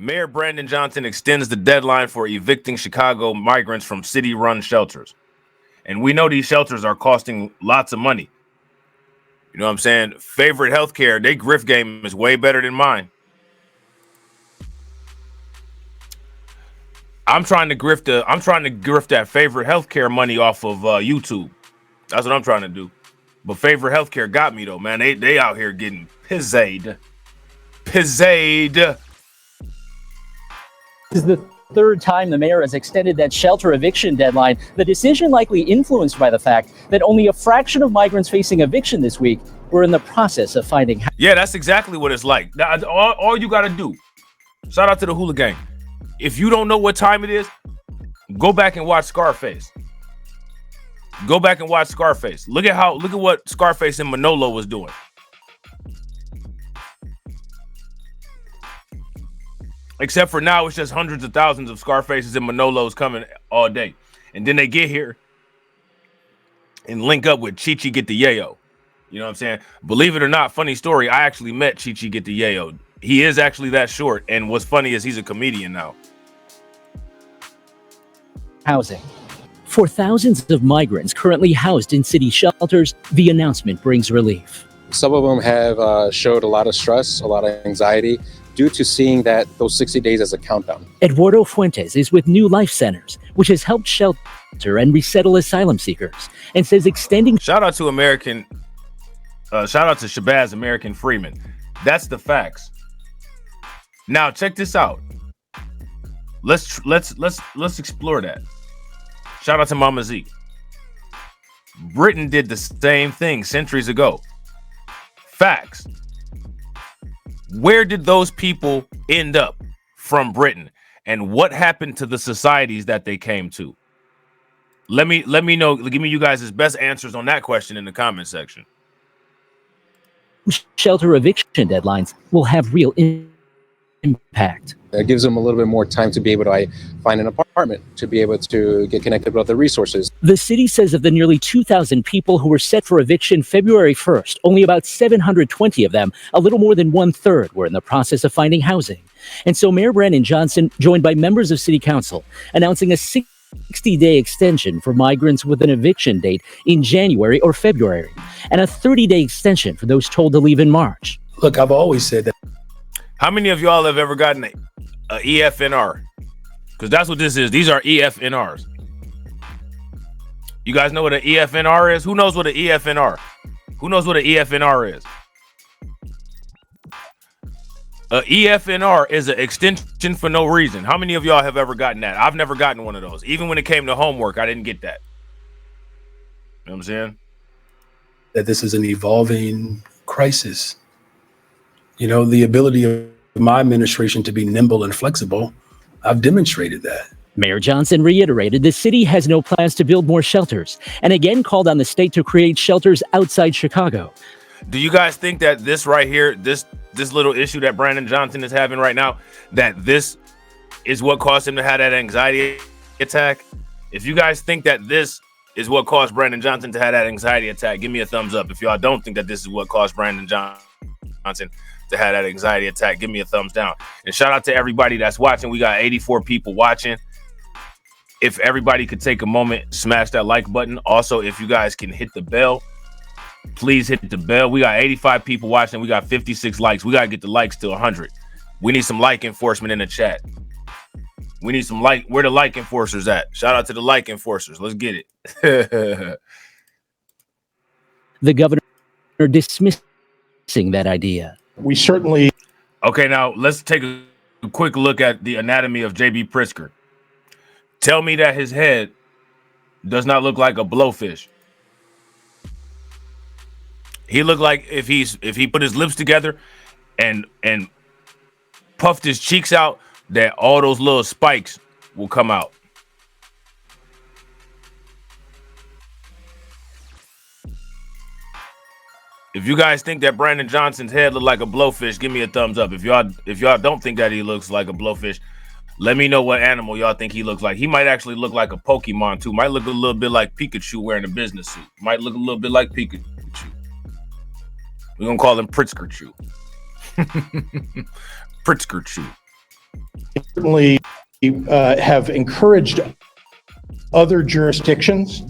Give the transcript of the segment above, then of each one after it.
Mayor Brandon Johnson extends the deadline for evicting Chicago migrants from city-run shelters. And we know these shelters are costing lots of money. You know what I'm saying? Favorite Healthcare, their grift game is way better than mine. I'm trying to grift that Favorite Healthcare money off of YouTube. That's what I'm trying to do. But Favorite Healthcare got me though, man. They out here getting pizzade. This is the third time the mayor has extended that shelter eviction deadline. The decision likely influenced by the fact that only a fraction of migrants facing eviction this week were in the process of finding housing. Yeah, that's exactly what it's like. All you got to do, shout out to the Hula Gang. If you don't know what time it is, go back and watch Scarface. Go back and watch Scarface. Look at what Scarface and Manolo was doing. Except for now, it's just hundreds of thousands of Scarfaces and Manolos coming all day. And then they get here and link up with Chi-Chi Get the Yayo. You know what I'm saying? Believe it or not, funny story, I actually met Chi-Chi Get the Yayo. He is actually that short. And what's funny is he's a comedian now. Housing. For thousands of migrants currently housed in city shelters, the announcement brings relief. Some of them have showed a lot of stress, a lot of anxiety, due to seeing that those 60 days as a countdown. Eduardo Fuentes is with New Life Centers, which has helped shelter and resettle asylum seekers, and says extending... Shout out to Shabazz American Freeman. That's the facts. Now check this out. Let's explore that. Shout out to Mama Zeke. Britain did the same thing centuries ago. Facts. Where did those people end up from Britain, and what happened to the societies that they came to? Let me know. Give me you guys' best answers on that question in the comment section. Shelter eviction deadlines will have real impact. It gives them a little bit more time to be able to find an apartment, to be able to get connected with other resources. The city says of the nearly 2,000 people who were set for eviction February 1st, only about 720 of them, a little more than 1/3, were in the process of finding housing. And so Mayor Brandon Johnson, joined by members of City Council, announcing a 60-day extension for migrants with an eviction date in January or February, and a 30-day extension for those told to leave in March. Look, I've always said that. How many of y'all have ever gotten a EFNR? Because that's what this is. These are EFNRs. You guys know what an EFNR is? Who knows what an EFNR? Who knows what an EFNR is? A EFNR is an extension for no reason. How many of y'all have ever gotten that? I've never gotten one of those. Even when it came to homework, I didn't get that. You know what I'm saying? That this is an evolving crisis. You know, the ability of my administration to be nimble and flexible, I've demonstrated that. Mayor Johnson reiterated the city has no plans to build more shelters, and again called on the state to create shelters outside Chicago. Do you guys think that this right here, this little issue that Brandon Johnson is having right now, that this is what caused him to have that anxiety attack? If you guys think that this is what caused Brandon Johnson to have that anxiety attack, give me a thumbs up. If y'all don't think that this is what caused Brandon Johnson to have that anxiety attack, give me a thumbs down. And shout out to everybody that's watching. We got 84 people watching. If everybody could take a moment, smash that like button. Also, if you guys can hit the bell, please hit the bell. We got 85 people watching. We got 56 likes. We got to get the likes to 100. We need some like enforcement in the chat. We need some like. Where the like enforcers at? Shout out to the like enforcers. Let's get it. The governor dismissing that idea. We certainly... Okay, now let's take a quick look at the anatomy of J.B. Pritzker. Tell me that his head does not look like a blowfish. He looked like if he put his lips together and puffed his cheeks out, that all those little spikes will come out. If you guys think that Brandon Johnson's head looked like a blowfish, give me a thumbs up. If y'all don't think that he looks like a blowfish, let me know what animal y'all think he looks like. He might actually look like a Pokemon too. Might look a little bit like Pikachu wearing a business suit. Might look a little bit like Pikachu. We're gonna call him Pritzker Chew. Pritzker Chew. certainly have encouraged other jurisdictions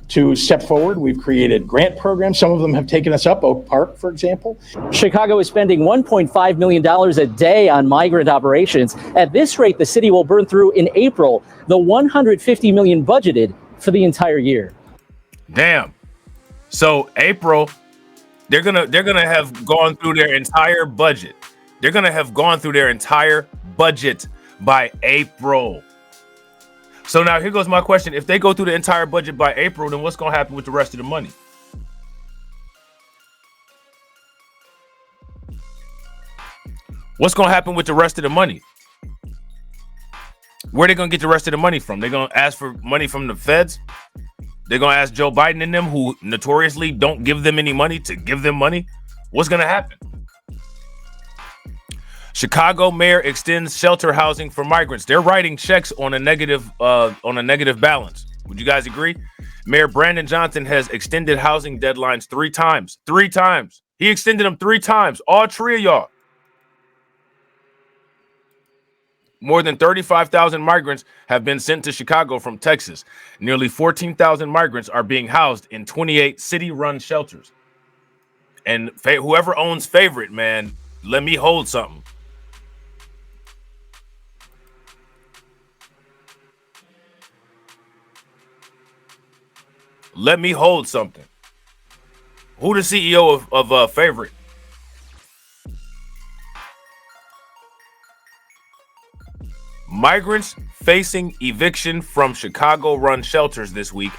to step forward. We've created grant programs. Some of them have taken us up, Oak Park, for example. Chicago is spending $1.5 million a day on migrant operations. At this rate, the city will burn through in April the $150 million budgeted for the entire year. Damn. So April, they're gonna have gone through their entire budget. They're gonna have gone through their entire budget by April. So now here goes my question. If they go through the entire budget by April, then what's going to happen with the rest of the money? What's going to happen with the rest of the money? Where are they going to get the rest of the money from? They're going to ask for money from the feds? They're going to ask Joe Biden and them, who notoriously don't give them any money, to give them money? What's going to happen? Chicago mayor extends shelter housing for migrants. They're writing checks on a negative balance. Would you guys agree? Mayor Brandon Johnson has extended housing deadlines 3 times. 3 times. He extended them 3 times. All 3 of y'all. More than 35,000 migrants have been sent to Chicago from Texas. Nearly 14,000 migrants are being housed in 28 city-run shelters. And whoever owns Favorite, man, let me hold something. Let me hold something. Who the CEO of Favorite? Migrants facing eviction from Chicago-run shelters this week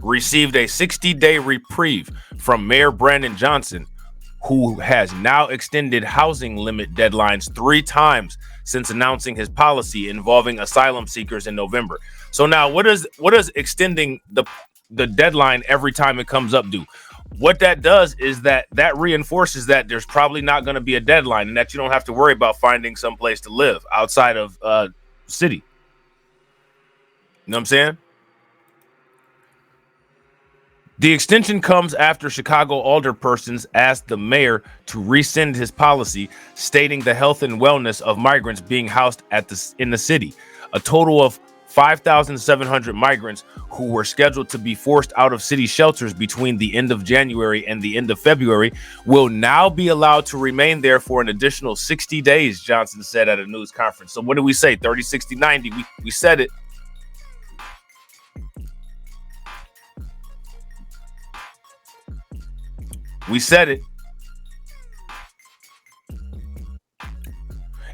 received a 60-day reprieve from Mayor Brandon Johnson, who has now extended housing limit deadlines 3 times since announcing his policy involving asylum seekers in November. So now what does extending the deadline every time it comes up do? What that does is that reinforces that there's probably not going to be a deadline, and that you don't have to worry about finding some place to live outside of city. You know what I'm saying? The extension comes after Chicago alderpersons asked the mayor to rescind his policy, stating the health and wellness of migrants being housed in the city. A total of 5,700 migrants who were scheduled to be forced out of city shelters between the end of January and the end of February will now be allowed to remain there for an additional 60 days, Johnson said at a news conference. So what did we say? 30, 60, 90. We said it. We said it.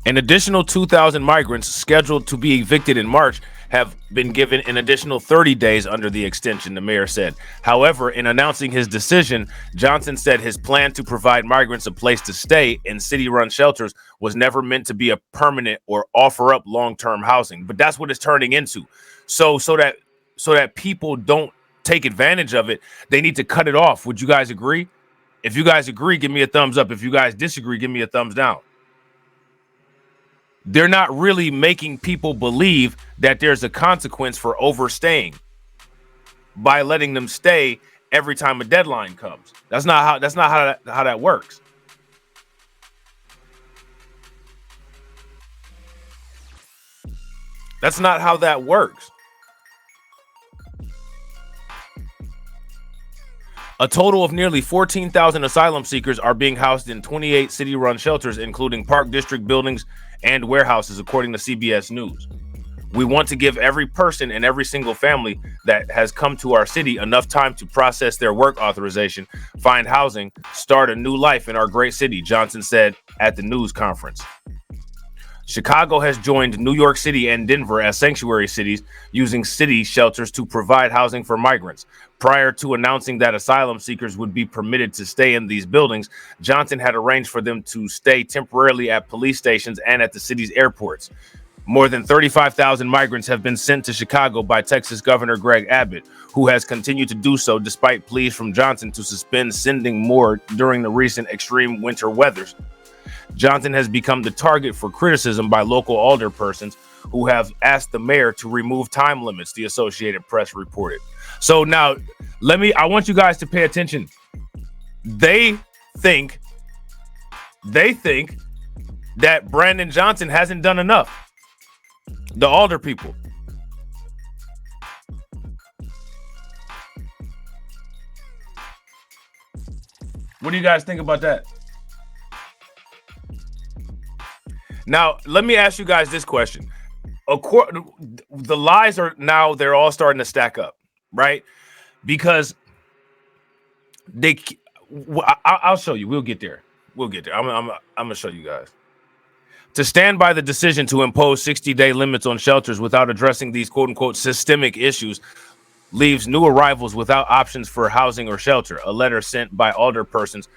An additional 2,000 migrants scheduled to be evicted in March have been given an additional 30 days under the extension, the mayor said. However, in announcing his decision, Johnson said his plan to provide migrants a place to stay in city-run shelters was never meant to be a permanent or offer up long-term housing. But that's what it's turning into. So that people don't take advantage of it, they need to cut it off. Would you guys agree? If you guys agree, give me a thumbs up. If you guys disagree, give me a thumbs down. They're not really making people believe that there's a consequence for overstaying by letting them stay every time a deadline comes. That's not how that works. That's not how that works. A total of nearly 14,000 asylum seekers are being housed in 28 city-run shelters, including Park District buildings and warehouses, according to CBS News. We want to give every person and every single family that has come to our city enough time to process their work authorization, find housing, start a new life in our great city, Johnson said at the news conference. Chicago has joined New York City and Denver as sanctuary cities, using city shelters to provide housing for migrants. Prior to announcing that asylum seekers would be permitted to stay in these buildings, Johnson had arranged for them to stay temporarily at police stations and at the city's airports. More than 35,000 migrants have been sent to Chicago by Texas Governor Greg Abbott, who has continued to do so despite pleas from Johnson to suspend sending more during the recent extreme winter weathers. Johnson has become the target for criticism by local alderpersons who have asked the mayor to remove time limits, the Associated Press reported. So now, I want you guys to pay attention. They think that Brandon Johnson hasn't done enough. The alder people. What do you guys think about that? Now, let me ask you guys this question. The lies are now, they're all starting to stack up, right? Because I'll show you. We'll get there. We'll get there. I'm going to show you guys. To stand by the decision to impose 60-day limits on shelters without addressing these quote-unquote systemic issues leaves new arrivals without options for housing or shelter. A letter sent by alderpersons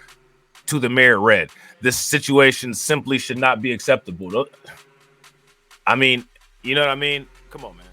to the mayor read, "This situation simply should not be acceptable." I mean, you know what I mean? Come on, man.